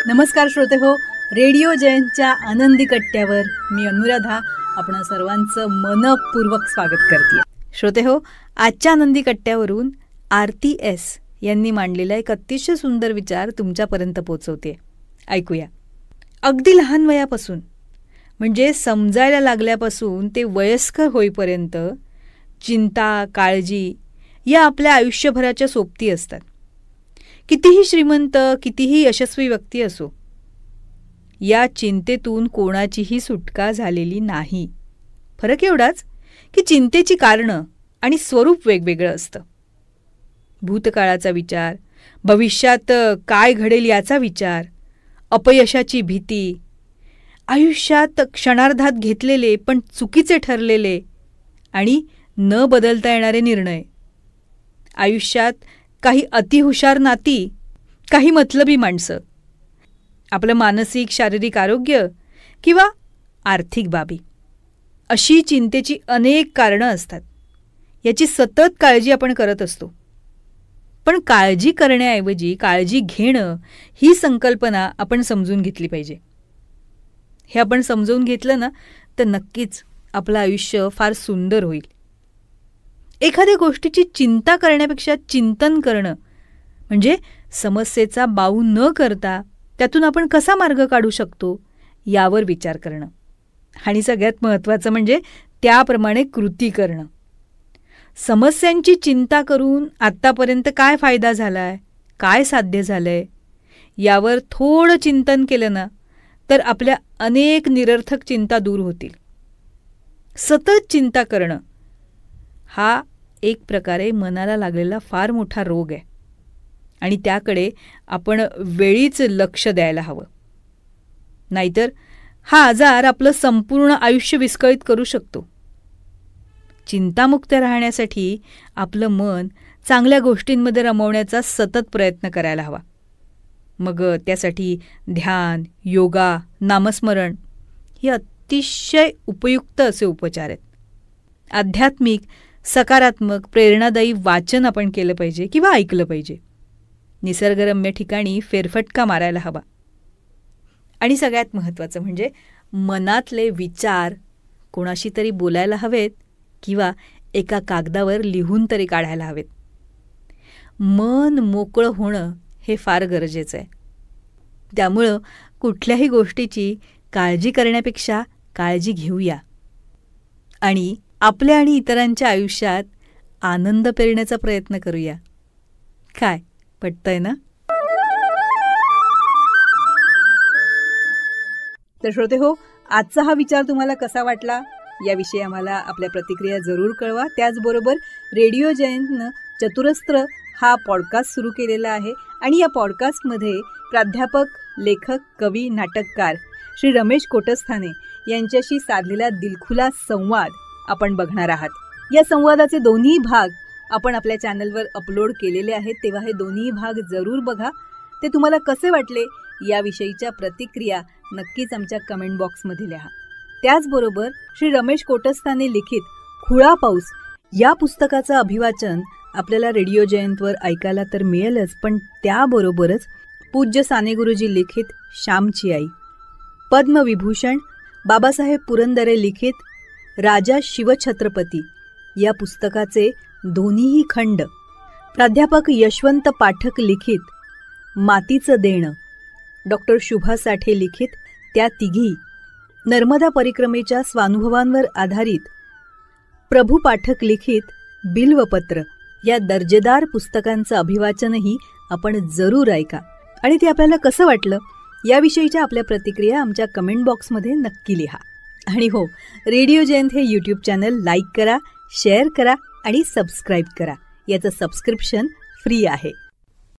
नमस्कार श्रोते हो, रेडिओ जयंतच्या आनंदी कट्ट्यावर मी अनुराधा आपण सर्वांचं मनपूर्वक स्वागत करते. श्रोते हो, आजच्या आनंदी कट्ट्यावरून आरती एस यांनी मांडलेला एक अतिशय सुंदर विचार तुमच्यापर्यंत पोचवते. ऐकूया. अगदी लहान वयापासून म्हणजे समजायला लागल्यापासून ते वयस्कर होईपर्यंत चिंता, काळजी या आपल्या आयुष्यभराच्या सोबती असतात. कितीही श्रीमंत, कितीही यशस्वी व्यक्ती असो, या चिंतेतून कोणाचीही सुटका झालेली नाही. फरक एवढाच की चिंतेची कारणं आणि स्वरूप वेगवेगळं असतं. भूतकाळाचा विचार, भविष्यात काय घडेल याचा विचार, अपयशाची भीती, आयुष्यात क्षणार्धात घेतलेले पण चुकीचे ठरलेले आणि न बदलता येणारे निर्णय, आयुष्यात काही अतिहुशार नाती, काही मतलबी माणसं, आपलं मानसिक शारीरिक आरोग्य किंवा आर्थिक बाबी, अशी चिंतेची अनेक कारणं असतात. याची सतत काळजी आपण करत असतो. पण काळजी करण्याऐवजी काळजी घेणं ही संकल्पना आपण समजून घेतली पाहिजे. हे आपण समजून घेतलं ना तर नक्कीच आपलं आयुष्य फार सुंदर होईल. एखाद्या गोष्टीची चिंता करण्यापेक्षा चिंतन करणं म्हणजे समस्येचा बाऊ न करता त्यातून आपण कसा मार्ग काढू शकतो यावर विचार करणं. आणि सगळ्यात महत्त्वाचं म्हणजे त्याप्रमाणे कृती करणं. समस्यांची चिंता करून आत्तापर्यंत काय फायदा झालाय, काय साध्य झालंय यावर थोडं चिंतन केलं ना तर आपल्या अनेक निरर्थक चिंता दूर होतील. सतत चिंता करणं हा एक प्रकारे मनाला लागलेला फार मोठा रोग आहे आणि त्याकडे आपण वेळीच लक्ष द्यायला हवं. नाहीतर हा आजार आपलं संपूर्ण आयुष्य विस्कळीत करू शकतो. चिंतामुक्त राहण्यासाठी आपलं मन चांगल्या गोष्टींमध्ये रमवण्याचा सतत प्रयत्न करायला हवा. मग त्यासाठी ध्यान, योगा, नामस्मरण हे अतिशय उपयुक्त असे उपचार आहेत. आध्यात्मिक, सकारात्मक, प्रेरणादायी वाचन आपण केलं पाहिजे किंवा ऐकलं पाहिजे. निसर्गरम्य ठिकाणी फेरफटका मारायला हवा. आणि सगळ्यात महत्त्वाचं म्हणजे मनातले विचार कोणाशी तरी बोलायला हवेत किंवा एका कागदावर लिहून तरी काढायला हवेत. मन मोकळं होणं हे फार गरजेचं आहे. त्यामुळं कुठल्याही गोष्टीची काळजी करण्यापेक्षा काळजी घेऊया आणि आपल्या आणि इतरांच्या आयुष्यात आनंद पेरण्याचा प्रयत्न करूया. काय पटतंय ना? तर श्रोते हो, आजचा हा विचार तुम्हाला कसा वाटला याविषयी आम्हाला आपल्या प्रतिक्रिया जरूर कळवा. त्याचबरोबर रेडिओ जयंतनं चतुरस्त्र हा पॉडकास्ट सुरू केलेला आहे आणि या पॉडकास्टमध्ये प्राध्यापक, लेखक, कवी, नाटककार श्री रमेश कोटस्थाने यांच्याशी साधलेला दिलखुलास संवाद आपण बघणार आहात. या संवादाचे दोन्ही भाग आपण आपल्या चॅनलवर अपलोड केलेले आहेत, तेव्हा हे दोन्ही भाग जरूर बघा. ते तुम्हाला कसे वाटले याविषयीच्या प्रतिक्रिया नक्कीच आमच्या कमेंट बॉक्समध्ये लिहा. त्याचबरोबर श्री रमेश कोटस्थाने लिखित खुळा पाऊस या पुस्तकाचं अभिवाचन आपल्याला रेडिओ जयंतवर ऐकायला तर मिळेलच, पण त्याबरोबरच पूज्य साने गुरुजी लिखित श्यामची आई, पद्मविभूषण बाबासाहेब पुरंदरे लिखित राजा शिवछत्रपती या पुस्तकाचे दोन्हीही खंड, प्राध्यापक यशवंत पाठक लिखित मातीचं देणं, डॉक्टर शुभा साठे लिखित त्या तिघी, नर्मदा परिक्रमेच्या स्वानुभवांवर आधारित प्रभू पाठक लिखित बिल्वपत्र या दर्जेदार पुस्तकांचं अभिवाचनही आपण जरूर ऐका. आणि ते आपल्याला कसं वाटलं याविषयीच्या आपल्या प्रतिक्रिया आमच्या कमेंट बॉक्समध्ये नक्की लिहा. आणि हो, रेडिओ जयंत हे यूट्यूब चॅनल लाईक करा, शेअर करा आणि सबस्क्राईब करा. याचं सबस्क्रिप्शन फ्री आहे.